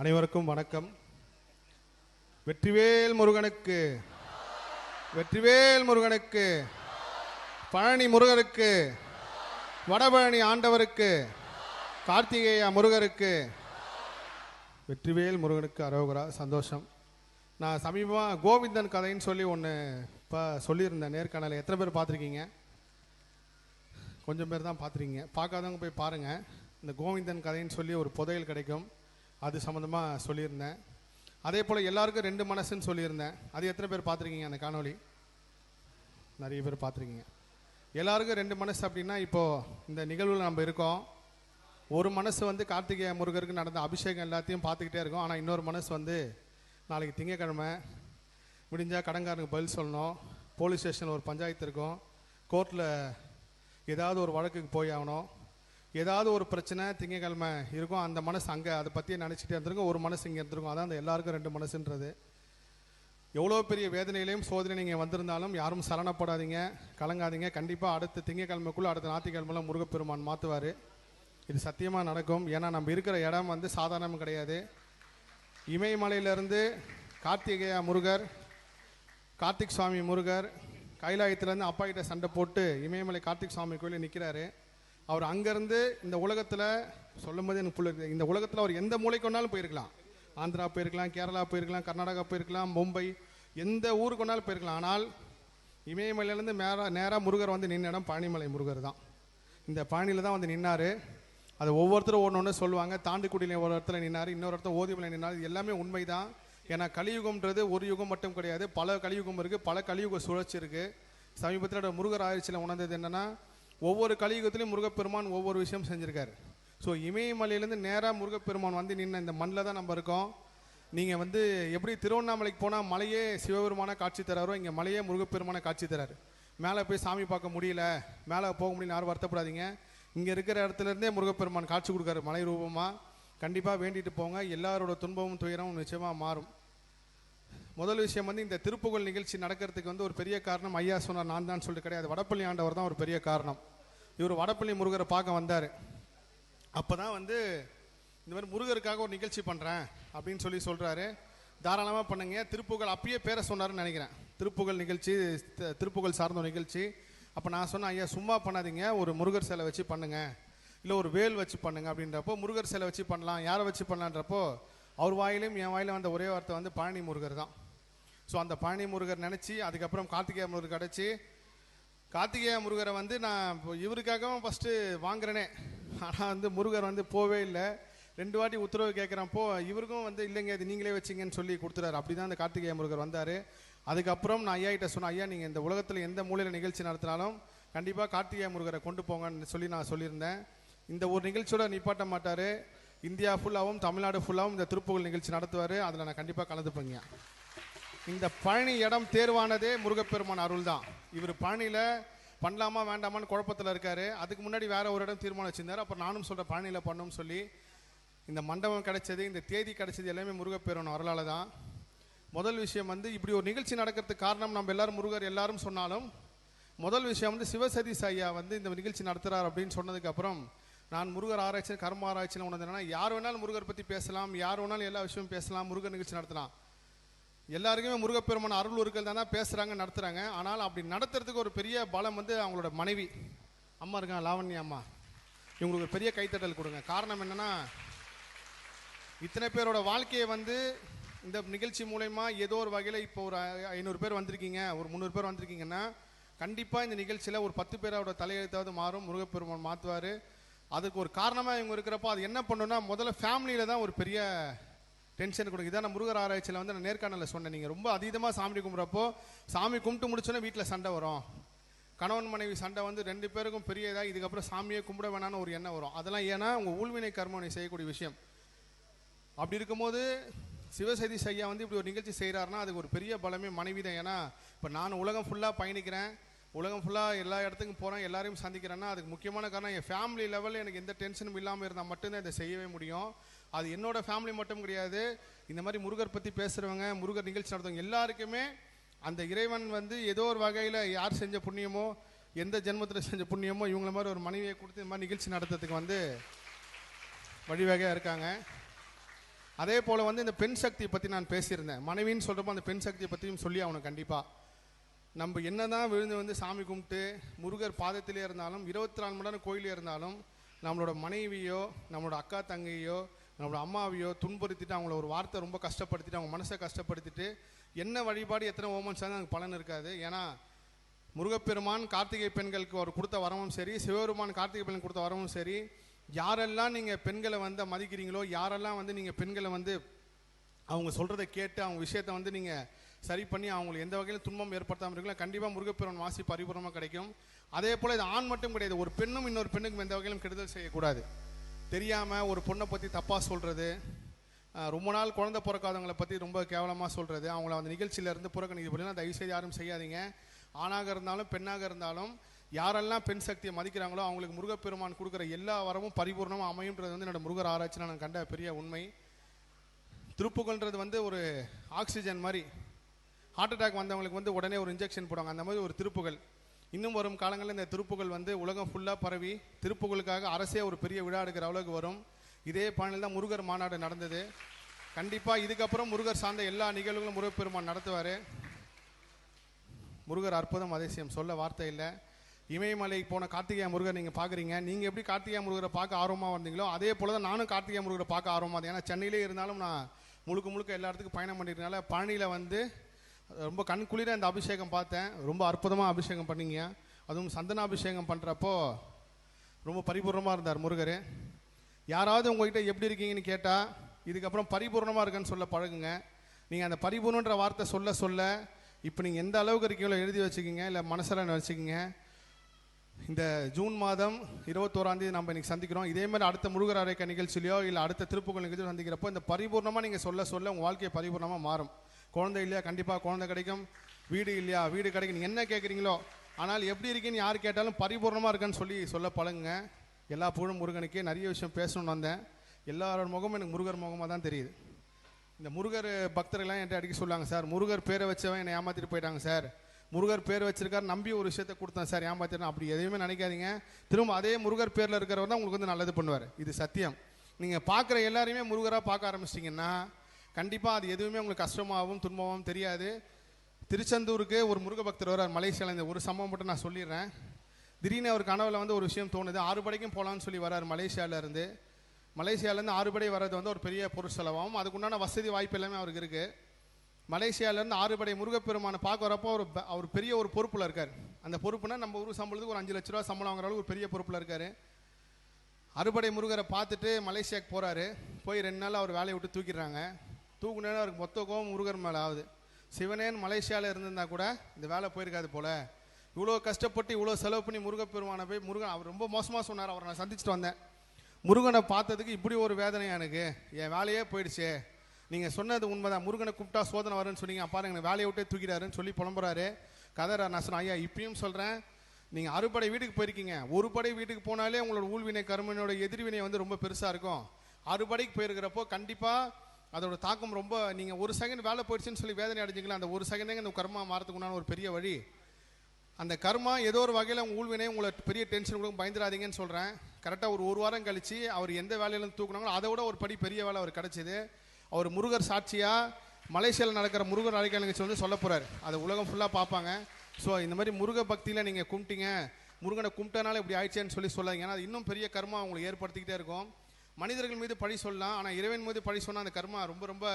அனைவருக்கும் வணக்கம். வெற்றிவேல் முருகனுக்கு, வெற்றிவேல் முருகனுக்கு, பழனி முருகருக்கு, வடபழனி ஆண்டவருக்கு, கார்த்திகேய முருகருக்கு, வெற்றிவேல் முருகனுக்கு அரோகரா. சந்தோஷம். நான் சமீபமாக கோவிந்தன் கதைன்னு சொல்லி ஒன்று இப்போ சொல்லியிருந்தேன் நேர்காணலை. எத்தனை பேர் பார்த்துருக்கீங்க? கொஞ்சம் பேர் தான் பார்த்துருக்கீங்க. பார்க்காதவங்க போய் பாருங்கள். இந்த கோவிந்தன் கதைன்னு சொல்லி ஒரு புதையல் கிடைக்கும், அது சம்மந்தமாக சொல்லியிருந்தேன். அதே போல் எல்லாருக்கும் 2 மனசுன்னு சொல்லியிருந்தேன். அது எத்தனை பேர் பார்த்துருக்கீங்க? அந்த காணொலி நிறைய பேர் பார்த்துருக்கீங்க. எல்லாருக்கும் 2 மனசு அப்படின்னா, இப்போது இந்த நிகழ்வில் நம்ம இருக்கோம். ஒரு மனசு வந்து கார்த்திகேய முருகருக்கு நடந்த அபிஷேகம் எல்லாத்தையும் பார்த்துக்கிட்டே இருக்கோம். ஆனால் இன்னொரு மனசு வந்து நாளைக்கு திங்கக்கிழமை முடிஞ்சால் கடன்காரனுக்கு பதில் சொல்லணும், போலீஸ் ஸ்டேஷனில் ஒரு பஞ்சாயத்து இருக்கும், கோர்ட்டில் ஏதாவது ஒரு வழக்குக்கு போய் ஆகணும், ஏதாவது ஒரு பிரச்சனை திங்கக்கிழமை இருக்கும். அந்த மனசு அங்கே அதை பற்றியே நினச்சிட்டே இருந்திருக்கும். ஒரு மனசு இங்கே இருந்திருக்கும். அதான் அந்த எல்லாருக்கும் 2 மனசுன்றது. எவ்வளோ பெரிய வேதனையிலையும் சோதனை நீங்கள் வந்திருந்தாலும் யாரும் சலனப்படாதீங்க, கலங்காதீங்க. கண்டிப்பாக அடுத்த திங்கக்கிழமைக்குள்ளே, அடுத்த ஞாயிற்றுக்கிழமைலாம் முருகப்பெருமான் மாற்றுவார். இது சத்தியமாக நடக்கும். ஏன்னா நம்ம இருக்கிற இடம் வந்து சாதாரணம் கிடையாது. இமயமலையிலேருந்து கார்த்திகேய முருகர், கார்த்திக் சுவாமி முருகர் கைலாயத்துலேருந்து அப்பா கிட்ட சண்டை போட்டு இமயமலை கார்த்திக் சுவாமி கோயிலில் நிற்கிறாரு. அவர் அங்கேருந்து இந்த உலகத்தில் சொல்லும் போது எனக்கு புள்ள, இந்த உலகத்தில் அவர் எந்த மூளைக்கு வேணாலும் போயிருக்கலாம். ஆந்திரா போயிருக்கலாம், கேரளா போயிருக்கலாம், கர்நாடகா போயிருக்கலாம், மும்பை, எந்த ஊருக்கு வேணாலும் போயிருக்கலாம். ஆனால் இமயமலையிலேருந்து நேராக முருகர் வந்து நின்ன இடம் பழனிமலை முருகர் தான். இந்த பழனியில் தான் வந்து நின்னார். அது ஒவ்வொருத்தரும் ஒன்று சொல்லுவாங்க. தாண்டிக்குடியில் ஒரு இடத்துல நின்னார், இன்னொரு இடத்துல ஓதிமலை நின்னார். இது எல்லாமே உண்மை தான். ஏன்னா கலியுகம்ன்றது ஒரு யுகம் மட்டும் கிடையாது, பல கலியுகம் இருக்குது, பல கலியுக சுழற்சி இருக்குது. சமீபத்தில் முருகர் ஆராய்ச்சியில் உணர்ந்தது என்னென்னா, ஒவ்வொரு கலியுகத்திலையும் முருகப்பெருமான் ஒவ்வொரு விஷயம் செஞ்சுருக்காரு. ஸோ இமயமலையிலேருந்து நேராக முருகப்பெருமான் வந்து நின்ன இந்த மண்ணில் தான் நம்ம இருக்கோம். நீங்கள் வந்து எப்படி திருவண்ணாமலைக்கு போனால் மலையே சிவபெருமான காட்சி தராரோ, இங்கே மலையே முருகப்பெருமான காட்சி தராரு. மேலே போய் சாமி பார்க்க முடியல, மேலே போக முடியல, யாரும் வருத்தப்படாதீங்க. இங்கே இருக்கிற இடத்துலேருந்தே முருகப்பெருமான் காட்சி கொடுக்காரு மலை ரூபமாக. கண்டிப்பாக வேண்டிட்டு போங்க, எல்லாரோட துன்பமும் துயரமும் நிச்சயமாக மாறும். முதல் விஷயம் வந்து இந்த திருப்புகழ் நிகழ்ச்சி நடக்கிறதுக்கு வந்து ஒரு பெரிய காரணம் ஐயா சொன்னார், நான் தான் சொல்லிட்டு கிடையாது. வடப்பள்ளி ஆண்டவர் தான் ஒரு பெரிய காரணம். இவர் வடப்பள்ளி முருகரை பார்க்க வந்தார். அப்போ தான் வந்து இந்த மாதிரி முருகருக்காக ஒரு நிகழ்ச்சி பண்ணுறேன் அப்படின்னு சொல்லி சொல்கிறாரு. தாராளமாக பண்ணுங்க. திருப்புகழ் அப்பயே பேரை சொன்னார்னு நினைக்கிறேன். திருப்புகழ் நிகழ்ச்சி, திருப்புகழ் சார்ந்த நிகழ்ச்சி. அப்போ நான் சொன்னேன், ஐயா சும்மா பண்ணாதீங்க, ஒரு முருகர் சிலை வச்சு பண்ணுங்க, இல்லை ஒரு வேல் வச்சு பண்ணுங்க அப்படின்றப்போ, முருகர் சிலை வச்சு பண்ணலாம், யாரை வச்சு பண்ணலான்றப்போ அவர் வாயிலையும் என் வாயிலும் வந்த ஒரே வார்த்தை வந்து பழனி முருகர் தான். ஸோ அந்த பழனி முருகர் நினச்சி அதுக்கப்புறம் கார்த்திகேய முருகர் கிடச்சி, கார்த்திகேய முருகரை வந்து நான் இவருக்காகவும் ஃபஸ்ட்டு வாங்குறேனே. ஆனால் வந்து முருகர் வந்து போவே இல்லை. 2 வாட்டி உத்தரவு கேட்குறப்போ இவருக்கும் வந்து இல்லைங்க இது நீங்களே வச்சிங்கன்னு சொல்லி கொடுத்துறாரு. அப்படி தான் அந்த கார்த்திகேய முருகர் வந்தார். அதுக்கப்புறம் நான் ஐயா கிட்ட சொன்னேன், ஐயா நீங்கள் இந்த உலகத்தில் எந்த மூலையில் நிகழ்ச்சி நடத்தினாலும் கண்டிப்பாக கார்த்திகேய முருகரை கொண்டு போங்கன்னு சொல்லி நான் சொல்லியிருந்தேன். இந்த ஒரு நிகழ்ச்சியோட நிப்பாட்ட மாட்டார். இந்தியா ஃபுல்லாகவும் தமிழ்நாடு ஃபுல்லாகவும் இந்த திருப்புகழ் நிகழ்ச்சி நடத்துவார். அதில் நான் கண்டிப்பாக கலந்துப்பேங்க. இந்த பழனி இடம் தேர்வானதே முருகப்பெருமான் அருள் தான். இவர் பழனியில் பண்ணலாமா வேண்டாமான்னு குழப்பத்தில் இருக்கார். அதுக்கு முன்னாடி வேற ஒரு இடம் தீர்மானம் வச்சிருந்தார். அப்புறம் நானும் சொல்கிறேன் பழனியில் பண்ணணும்னு சொல்லி இந்த மண்டபம் கிடைச்சது, இந்த தேதி கிடைச்சது எல்லாமே முருகப்பெருமான் அருளால் தான். முதல் விஷயம் வந்து இப்படி ஒரு நிகழ்ச்சி நடக்கிறதுக்கு காரணம் நம்ம எல்லாரும் முருகர் எல்லாரும் சொன்னாலும், முதல் விஷயம் வந்து சிவசதீஷ் ஐயா வந்து இந்த நிகழ்ச்சி நடத்துகிறார் அப்படின்னு சொன்னதுக்கப்புறம் நான் முருகர் ஆராய்ச்சி கர்ம ஆராய்ச்சியில் உணர்ந்தேன். என்னன்னா, யார் வேணாலும் முருகர் பற்றி பேசலாம், யார் வேணாலும் எல்லா விஷயமும் பேசலாம், முருகர் நிகழ்ச்சி நடத்தலாம். எல்லாருக்குமே முருகப்பெருமான் அருள் இருக்கிறது தான் பேசுகிறாங்க, நடத்துகிறாங்க. ஆனால் அப்படி நடத்துறதுக்கு ஒரு பெரிய பலம் வந்து அவங்களோட மனைவி அம்மா இருக்காங்க, லாவண்யா அம்மா. இவங்களுக்கு ஒரு பெரிய கைத்தட்டல் கொடுங்க. காரணம் என்னென்னா, இத்தனை பேரோட வாழ்க்கையை வந்து இந்த நிகழ்ச்சி மூலயமா ஏதோ ஒரு வகையில் இப்போ ஒரு 500 பேர் வந்திருக்கீங்க, ஒரு 300 பேர் வந்திருக்கீங்கன்னா கண்டிப்பாக இந்த நிகழ்ச்சியில் ஒரு 10 பேரோட தலையெழுத்தாவது மாறும், முருகப்பெருமான் மாற்றுவார். அதுக்கு ஒரு காரணமாக இவங்க இருக்கிறப்போ அது என்ன பண்ணுன்னா, முதல்ல ஃபேமிலியில் தான் ஒரு பெரிய டென்ஷன் கொடுங்க. இதான் நான் முருகர் ஆராய்ச்சியில் வந்து நான் நேர்காணலில் சொன்னேன். நீங்கள் ரொம்ப அதீதமாக சாமி கும்பிட்றப்போ சாமி கும்பிட்டு முடிச்சோன்னே வீட்டில் சண்டை வரும். கணவன் மனைவி சண்டை வந்து 2 பேருக்கும் பெரிய இதாக இதுக்கப்புறம் சாமியே கும்பிட வேணான்னு ஒரு எண்ணம் வரும். அதெல்லாம் ஏன்னா உங்கள் ஊழ்வினை கர்மனை செய்யக்கூடிய விஷயம். அப்படி இருக்கும்போது சிவசதீஷ் ஐயா வந்து இப்படி ஒரு நிகழ்ச்சி செய்கிறாருன்னா அதுக்கு ஒரு பெரிய பலமே மனைவி தான். ஏன்னா இப்போ நான் உலகம் ஃபுல்லாக பயணிக்கிறேன், உலகம் ஃபுல்லாக எல்லா இடத்துக்கும் போகிறேன், எல்லாரையும் சந்திக்கிறேன்னா அதுக்கு முக்கியமான காரணம் என் ஃபேமிலி லெவலில் எனக்கு எந்த டென்ஷனும் இல்லாமல் இருந்தால் மட்டும்தான் இதை செய்யவே முடியும். அது என்னோட ஃபேமிலி மட்டும் கிடையாது, இந்த மாதிரி முருகர் பற்றி பேசுகிறவங்க, முருகர் நிகழ்ச்சி நடத்துவங்க எல்லாருக்குமே அந்த இறைவன் வந்து ஏதோ ஒரு வகையில் யார் செஞ்ச புண்ணியமோ, எந்த ஜென்மத்தில் செஞ்ச புண்ணியமோ இவங்கள மாதிரி ஒரு மனைவியை கொடுத்து இந்த மாதிரி நிகழ்ச்சி நடத்துறதுக்கு வந்து வழிவகையாக இருக்காங்க. அதே போல் வந்து இந்த பெண் சக்தியை பற்றி நான் பேசியிருந்தேன். மனைவின்னு சொல்கிறப்போ அந்த பெண் சக்தியை பற்றியும் சொல்லி அவனுக்கு கண்டிப்பாக நம்ம என்ன தான் விழுந்து வந்து சாமி கும்பிட்டு முருகர் பாதத்திலே இருந்தாலும் 24 மணி நேரம் கோயிலே இருந்தாலும் நம்மளோட மனைவியோ நம்மளோட அக்கா தங்கையோ நம்மளோட அம்மாவையோ துன்புறுத்திட்டு அவங்கள ஒரு வார்த்தை ரொம்ப கஷ்டப்படுத்திட்டு அவங்க மனசை கஷ்டப்படுத்திட்டு என்ன வழிபாடு எத்தனை ஓமன்ஸ் தான் அதுக்கு பலன் இருக்காது. ஏன்னா முருகப்பெருமான் கார்த்திகை பெண்களுக்கு ஒரு கொடுத்த வரமும் சரி, சிவபெருமான் கார்த்திகை பெண்கள் கொடுத்த வரமும் சரி, யாரெல்லாம் நீங்கள் பெண்களை வந்து மதிக்கிறீங்களோ, யாரெல்லாம் வந்து நீங்கள் பெண்களை வந்து அவங்க சொல்கிறத கேட்டு அவங்க விஷயத்தை வந்து நீங்கள் சரி பண்ணி அவங்களுக்கு எந்த வகையில் துன்பம் ஏற்படுத்தாமல் இருக்கீங்களோ கண்டிப்பாக முருகப்பெருமான் வாசி பரிபூர்ணமாக கிடைக்கும். அதே போல் இது ஆண் மட்டும் கிடையாது, ஒரு பெண்ணும் இன்னொரு பெண்ணுக்கும் எந்த வகையிலும் கெடுதல் செய்யக்கூடாது. தெரியாமல் ஒரு பொண்ணை பற்றி தப்பாக சொல்கிறது, ரொம்ப நாள் குழந்தை பிறக்காதவங்களை பற்றி ரொம்ப கேவலமாக சொல்கிறது, அவங்கள அந்த நிகழ்ச்சியிலேருந்து புறக்கணிக்க அப்படின்னா தயவுசெய்து யாரும் செய்யாதீங்க. ஆணாக இருந்தாலும் பெண்ணாக இருந்தாலும் யாரெல்லாம் பெண் சக்தியை மதிக்கிறாங்களோ அவங்களுக்கு முருகப்பெருமான் கொடுக்குற எல்லா வரமும் பரிபூர்ணமாக அமையுன்றது வந்து என்னோட முருகர் ஆராய்ச்சியில் நான் கண்ட பெரிய உண்மை. திருப்புகள்ன்றது வந்து ஒரு ஆக்சிஜன் மாதிரி. ஹார்ட் அட்டாக் வந்தவங்களுக்கு வந்து உடனே ஒரு இன்ஜெக்ஷன் போடுவாங்க, அந்த மாதிரி ஒரு திருப்புகள். இன்னும் வரும் காலங்களில் இந்த திருப்புகள் வந்து உலகம் ஃபுல்லாக பரவி திருப்புகளுக்காக அரசே ஒரு பெரிய விழா எடுக்கிற அளவுக்கு வரும். இதே பாணியில் தான் முருகர் மாநாடு நடந்தது. கண்டிப்பாக இதுக்கப்புறம் முருகர் சார்ந்த எல்லா நிகழ்வுகளும் முருகப்பெருமான் நடத்துவார். முருகர் அற்புதம் அதிசயம், சொல்ல வார்த்தை இல்லை. இமயமலை போன கார்த்திகேய முருகர் நீங்கள் பார்க்குறீங்க. நீங்கள் எப்படி கார்த்திகேய முருகரை பார்க்க ஆர்வமாக வந்தீங்களோ அதே போல் தான் நானும் கார்த்திகேய முருகரை பார்க்க ஆர்வமாக இருந்தேன். ஏன்னா சென்னையிலே இருந்தாலும் நான் முழுக்க எல்லா இடத்துக்கும் பயணம் பண்ணியிருக்கனால பழனியில் வந்து ரொம்ப கண் குளிர அந்த அபிஷேகம் பார்த்தேன். ரொம்ப அற்புதமாக அபிஷேகம் பண்ணிங்க. அதுவும் சந்தன அபிஷேகம் பண்ணுறப்போ ரொம்ப பரிபூர்ணமாக இருந்தார் முருகர். யாராவது உங்கள்கிட்ட எப்படி இருக்கீங்கன்னு கேட்டால் இதுக்கப்புறம் பரிபூர்ணமாக இருக்குன்னு சொல்ல பழகுங்க. நீங்கள் அந்த பரிபூர்ணன்ற வார்த்தை சொல்ல இப்போ நீங்கள் எந்த அளவுக்கு இருக்கீங்களோ எழுதி வச்சுக்கிங்க, இல்லை மனசில் வச்சுக்கிங்க. இந்த ஜூன் மாதம் 21ஆம் தேதி நம்ம இன்றைக்கி சந்திக்கிறோம். இதே மாதிரி அடுத்த முருகர் அரைக்க நிகழ்ச்சியிலையோ இல்லை அடுத்த திருப்புகழ் நிகழ்ச்சியோ சந்திக்கிறப்போ இந்த பரிபூர்ணமாக நீங்கள் சொல்ல உங்கள் வாழ்க்கையை பரிபூர்ணமாக மாறும். குழந்தை இல்லையா, கண்டிப்பாக குழந்தை கிடைக்கும். வீடு இல்லையா, வீடு கிடைக்கும். நீங்கள் என்ன கேட்குறீங்களோ, ஆனால் எப்படி இருக்கீன்னு யார் கேட்டாலும் பரிபூர்ணமாக இருக்குன்னு சொல்ல பழகுங்க. எல்லா புகழும் முருகனுக்கே. நிறைய விஷயம் பேசணும்னு வந்தேன். எல்லாரோட முகமும் எனக்கு முருகர் முகமாக தான் தெரியுது. இந்த முருகர் பக்தர்கள்லாம் என்கிட்ட அடிக்க சொல்லுவாங்க, சார் முருகர் பேரை வச்சவன் என்னை ஏமாற்றிட்டு போயிட்டாங்க சார், முருகர் பேர் வச்சிருக்காரு நம்பி ஒரு விஷயத்தை கொடுத்தேன் சார் ஏமாத்திட்டேன். அப்படி எதையுமே நினைக்காதீங்க. திரும்ப அதே முருகர் பேரில் இருக்கிறவர் தான் உங்களுக்கு வந்து நல்லது பண்ணுவார். இது சத்தியம். நீங்கள் பார்க்குற எல்லாரையுமே முருகராக பார்க்க ஆரம்பிச்சிட்டிங்கன்னா கண்டிப்பாக அது எதுவுமே உங்களுக்கு கஷ்டமாகவும் துன்பமாகவும் தெரியாது. திருச்செந்தூருக்கு ஒரு முருக பக்தர் வரார் மலேசியாவில். இந்த ஒரு சம்பவம் மட்டும் நான் சொல்லிடுறேன். திடீர்னு அவர் கனவுல வந்து ஒரு விஷயம் தோணுது. 6 படைக்கும் போகலான்னு சொல்லி வரார் மலேசியாவிலேருந்து. மலேசியாவிலேருந்து 6 படை வர்றது வந்து ஒரு பெரிய பொருட்செலவாகும். அதுக்குண்டான வசதி வாய்ப்பு எல்லாமே அவருக்கு இருக்குது. மலேசியாவிலேருந்து 6 படை முருகப்பெருமானை பார்க்க வரப்போ அவர் பெரிய ஒரு பொறுப்பில் இருக்கார். அந்த பொறுப்புனா நம்ம ஊர் சம்பளத்துக்கு ஒரு 5 லட்ச ரூபா சம்பளம் வாங்குற அளவுக்கு ஒரு பெரிய பொறுப்பில் இருக்கார். அறுபடை முருகரை பார்த்துட்டு மலேசியாவுக்கு போகிறாரு. போய் 2 நாள் அவர் வேலையை விட்டு தூக்கிடுறாங்க. தூக்குனேன்னு அவருக்கு மொத்த கோவம் முருகர் மேலே ஆகுது. சிவனேன்னு மலேசியாவில் இருந்திருந்தா கூட இந்த வேலை போயிருக்காது போல். இவ்வளோ கஷ்டப்பட்டு இவ்வளோ செலவு பண்ணி முருகப்பெருமானை போய் முருகன் அவர் ரொம்ப மோசமாக சொன்னார். அவரை நான் சந்திச்சுட்டு வந்தேன். முருகனை பார்த்ததுக்கு இப்படி ஒரு வேதனை எனக்கு, என் வேலையே போயிடுச்சு. நீங்கள் சொன்னது உண்மைதான், முருகனை கூப்பிட்டா சோதனை வரும்னு சொன்னீங்க, பாருங்க எனக்கு வேலையை விட்டே தூக்கிடாருன்னு சொல்லி புலம்புறாரு. கதை நான் சொன்னேன், ஐயா இப்பயும் சொல்கிறேன், நீங்கள் 6 படை வீட்டுக்கு போயிருக்கீங்க. 1 படை வீட்டுக்கு போனாலே உங்களோட ஊழ்வினை கருமனோட எதிர்வினை வந்து ரொம்ப பெருசாக இருக்கும். 6 படைக்கு போயிருக்கிறப்போ கண்டிப்பாக அதோட தாக்கம் ரொம்ப, நீங்கள் 1 செகண்ட் வேலை போயிடுச்சுன்னு சொல்லி வேதனை அடைஞ்சிக்கலாம். அந்த 1 செகண்ட் இந்த கர்மா மாறதுக்கு உண்டான ஒரு பெரிய வழி. அந்த கர்மா ஏதோ ஒரு வகையில் உங்கள் ஊழ்வினை உங்களை பெரிய டென்ஷன் கொடுக்கும், பயந்துடாதீங்கன்னு சொல்கிறேன். கரெக்டாக ஒரு வாரம் கழித்து அவர் எந்த வேலையிலேருந்து தூக்குனாங்களோ அதை விட ஒரு படி பெரிய வேலை அவர் கிடச்சிது. அவர் முருகர் சாட்சியாக மலேசியாவில் நடக்கிற முருகர் அழைக்க நிகழ்ச்சி வந்து சொல்ல போகிறார். அதை உலகம் ஃபுல்லாக பார்ப்பாங்க. ஸோ இந்த மாதிரி முருக பக்தியில் நீங்கள் கும்பிட்டீங்க, முருகனை கும்பிட்டனால இப்படி ஆயிடுச்சேன்னு சொல்லாதீங்க. ஏன்னா அது இன்னும் பெரிய கர்மா உங்களுக்கு ஏற்படுத்திக்கிட்டே இருக்கும். மனிதர்கள் மீது பழி சொல்லலாம், ஆனால் இறைவன் மீது பழி சொன்னால் அந்த கர்மா ரொம்ப ரொம்ப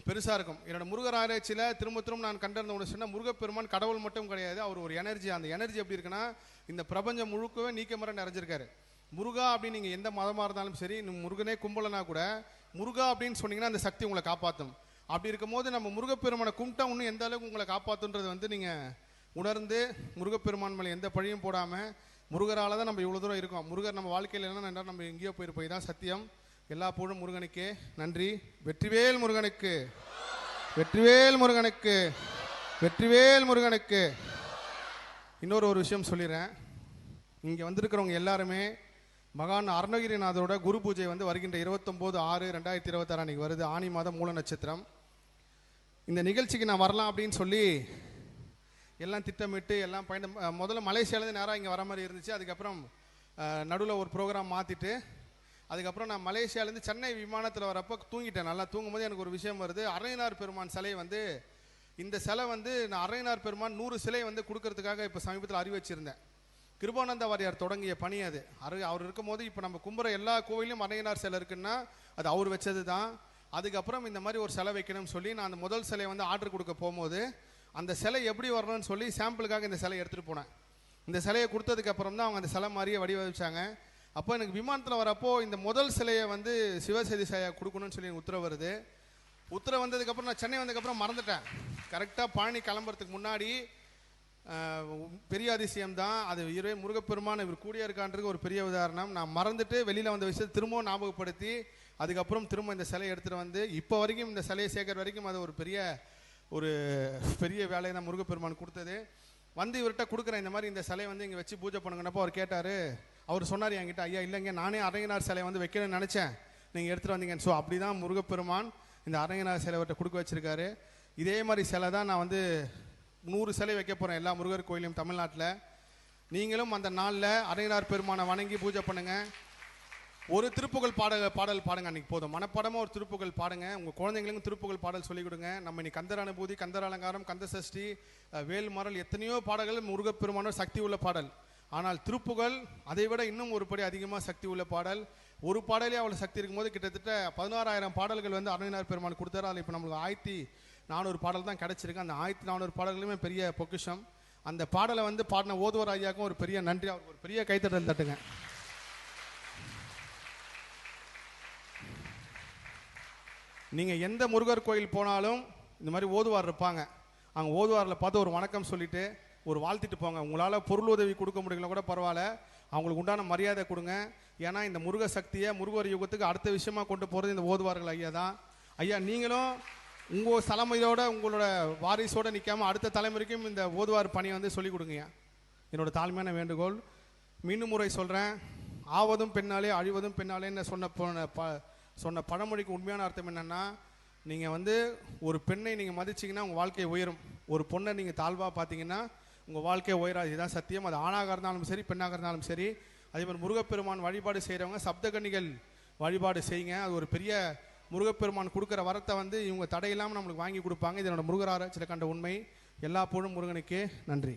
பெருசாக இருக்கும். என்னோட முருகர் ஆராய்ச்சியில் திரும்ப நான் கண்டிருந்த ஒன்று சொன்னால், முருகப்பெருமான் கடவுள் மட்டும் கிடையாது, அவர் ஒரு எனர்ஜி. அந்த எனர்ஜி எப்படி இருக்குன்னா இந்த பிரபஞ்சம் முழுக்கவே நீக்கமர நிறைஞ்சிருக்காரு. முருகா அப்படின்னு நீங்கள் எந்த மதமாக இருந்தாலும் சரி, முருகனே கும்பலனா கூட முருகா அப்படின்னு சொன்னீங்கன்னா அந்த சக்தி உங்களை காப்பாற்றும். அப்படி இருக்கும் போது நம்ம முருகப்பெருமானை கும்பிட்டா இன்னும் எந்த அளவுக்கு உங்களை காப்பாற்றுன்றது வந்து நீங்கள் உணர்ந்து முருகப்பெருமான் மேலே எந்த பழியும் போடாமல், முருகரால் தான் நம்ம இவ்வளோ தூரம் இருக்கோம். முருகர் நம்ம வாழ்க்கையில் என்ன நம்ம எங்கேயோ போயிருப்போம். இதான் சத்தியம். எல்லா புகழும் முருகனுக்கே. நன்றி. வெற்றிவேல் முருகனுக்கு, வெற்றிவேல் முருகனுக்கு, வெற்றிவேல் முருகனுக்கு. இன்னொரு விஷயம் சொல்லிடுறேன். இங்கே வந்திருக்கிறவங்க எல்லாருமே மகான் அருணகிரிநாதரோட குரு பூஜை வந்து வருகின்ற 29/6/2026 அன்றைக்கி வருது. ஆனி மாதம் மூல நட்சத்திரம். இந்த நிகழ்ச்சிக்கு நான் வரலாம் அப்படின்னு சொல்லி எல்லாம் திட்டமிட்டு எல்லாம் முதல்ல மலேசியாவிலேருந்து நேராக இங்கே வர மாதிரி இருந்துச்சு. அதுக்கப்புறம் நடுவில் ஒரு ப்ரோக்ராம் மாற்றிட்டு அதுக்கப்புறம் நான் மலேசியாவிலேருந்து சென்னை விமானத்தில் வரப்போ தூங்கிட்டேன். நல்லா தூங்கும்போது எனக்கு ஒரு விஷயம் வருது. அரையனார் பெருமான் சிலை வந்து, இந்த சிலை வந்து நான் அரையனார் பெருமான் 100 சிலை வந்து கொடுக்கறதுக்காக இப்போ சமீபத்தில் அறிவிச்சிருந்தேன். கிருபானந்த வாரியார் தொடங்கிய பணி அது. அவர் இருக்கும்போது இப்போ நம்ம கும்புற எல்லா கோவிலையும் அரையனார் சிலை இருக்குன்னா அது அவர் வச்சது தான். அதுக்கப்புறம் இந்த மாதிரி ஒரு சிலை வைக்கணும்னு சொல்லி நான் அந்த முதல் சிலையை வந்து ஆர்டர் கொடுக்க போகும்போது அந்த சிலை எப்படி வரணும்னு சொல்லி சாம்பிளுக்காக இந்த சிலையை எடுத்துகிட்டு போனேன். இந்த சிலையை கொடுத்ததுக்கப்புறம் தான் அவங்க அந்த சிலை மாதிரியே வடிவமைச்சாங்க. அப்போ எனக்கு விமானத்தில் வரப்போ இந்த முதல் சிலையை வந்து சிவசேதி சாயா கொடுக்கணும்னு சொல்லி உத்தரவு வருது. உத்தரவு வந்ததுக்கப்புறம் நான் சென்னை வந்ததுக்கப்புறம் மறந்துட்டேன். கரெக்டாக பழனி கிளம்புறதுக்கு முன்னாடி பெரிய அதிசயம் தான் அது. முருகப்பெருமான் இவர் கூடிய இருக்கான்றதுக்கு ஒரு பெரிய உதாரணம். நான் மறந்துட்டு வெளியில் வந்த விஷயத்தை திரும்பவும் ஞாபகப்படுத்தி அதுக்கப்புறம் திரும்ப இந்த சிலையை எடுத்துகிட்டு வந்து இப்போ வரைக்கும் இந்த சிலையை சேர்க்கிற வரைக்கும் அது ஒரு பெரிய வேலையை தான் முருகப்பெருமான் கொடுத்தது. வந்து இவர்கிட்ட கொடுக்குறேன், இந்த மாதிரி இந்த சிலையை வந்து இங்கே வச்சு பூஜை பண்ணுங்கன்னப்போ அவர் கேட்டார். அவர் சொன்னார் என்கிட்ட, ஐயா இல்லைங்க, நானே அரையனார் சிலையை வந்து வைக்கணும்னு நினச்சேன், நீங்கள் எடுத்துகிட்டு வந்தீங்க. ஸோ அப்படி தான் முருகப்பெருமான் இந்த அரையனார் சிலை அவர்கிட்ட கொடுக்க வச்சுருக்காரு. இதே மாதிரி சிலை தான் நான் வந்து 100 சிலை வைக்க போகிறேன் எல்லா முருகர் கோயிலையும் தமிழ்நாட்டில். நீங்களும் அந்த நாளில் அரையனார் பெருமானை வணங்கி பூஜை பண்ணுங்கள். ஒரு திருப்புகழ் பாடல் பாடுங்க. அன்றைக்கி போதும், மனப்பாடமாக ஒரு திருப்புகழ் பாடுங்க. உங்கள் குழந்தைங்களுக்கும் திருப்புகழ் பாடல் சொல்லிக் கொடுங்க. நம்ம இன்னைக்கு கந்தர் அனுபூதி, கந்தர் அலங்காரம், கந்த சஷ்டி, வேல்மரல், எத்தனையோ பாடல்கள் முருகப்பெருமானோட சக்தி உள்ள பாடல். ஆனால் திருப்புகழ் அதை விட இன்னும் ஒரு படி அதிகமாக சக்தி உள்ள பாடல். ஒரு பாடலே அவ்வளோ சக்தி இருக்கும்போது கிட்டத்தட்ட 16,000 பாடல்கள் வந்து அரையனார் பெருமான் கொடுத்தாரு. அதில் இப்போ நம்மளுக்கு 1400 பாடல் தான் கிடச்சிருக்கு. அந்த 1400 பாடல்களுமே பெரிய பொக்கிஷம். அந்த பாடலை வந்து பாடின ஓதுவர் ஐயாவுக்கும் ஒரு பெரிய நன்றி. அவருக்கு ஒரு பெரிய கைத்தட்டல் தட்டுங்க. நீங்கள் எந்த முருகர் கோயில் போனாலும் இந்த மாதிரி ஓதுவார் இருப்பாங்க. அங்கே ஓதுவாரில் பார்த்து ஒரு வணக்கம் சொல்லிவிட்டு ஒரு வாழ்த்திட்டு போங்க. உங்களால் பொருள் உதவி கொடுக்க முடியல கூட பரவாயில்ல, அவங்களுக்கு உண்டான மரியாதை கொடுங்க. ஏன்னா இந்த முருக சக்தியை முருகர் யுகத்துக்கு அடுத்த விஷயமா கொண்டு போகிறது இந்த ஓதுவார்கள் ஐயா தான். ஐயா நீங்களும் உங்கள் தலைமையோட உங்களோட வாரிசோடு நிற்காமல் அடுத்த தலைமுறைக்கும் இந்த ஓதுவார் பணியை வந்து சொல்லிக் கொடுங்க. என்னோட தாழ்மையான வேண்டுகோள். மீண்டும் முறை சொல்கிறேன், ஆவதும் பெண்ணாலே அழிவதும் பெண்ணாலேன்னு சொன்ன பழமொழிக்கு உண்மையான அர்த்தம் என்னென்னா, நீங்கள் வந்து ஒரு பெண்ணை நீங்கள் மதிச்சிங்கன்னா உங்கள் வாழ்க்கை உயரும். ஒரு பொண்ணை நீங்கள் தாழ்வாக பார்த்தீங்கன்னா உங்கள் வாழ்க்கை உயராது. இதுதான் சத்தியம். அது ஆணாக இருந்தாலும் சரி, பெண்ணாக இருந்தாலும் சரி. அதே மாதிரி முருகப்பெருமான் வழிபாடு செய்கிறவங்க சப்தகன்னிகள் வழிபாடு செய்யுங்க. அது ஒரு பெரிய முருகப்பெருமான் கொடுக்குற வரத்தை வந்து இவங்க தடையில்லாமல் நம்மளுக்கு வாங்கி கொடுப்பாங்க. இதனோட முருகர் ஆராய்ச்சியில் கண்ட உண்மை. எல்லா புகழும் முருகனுக்கே. நன்றி.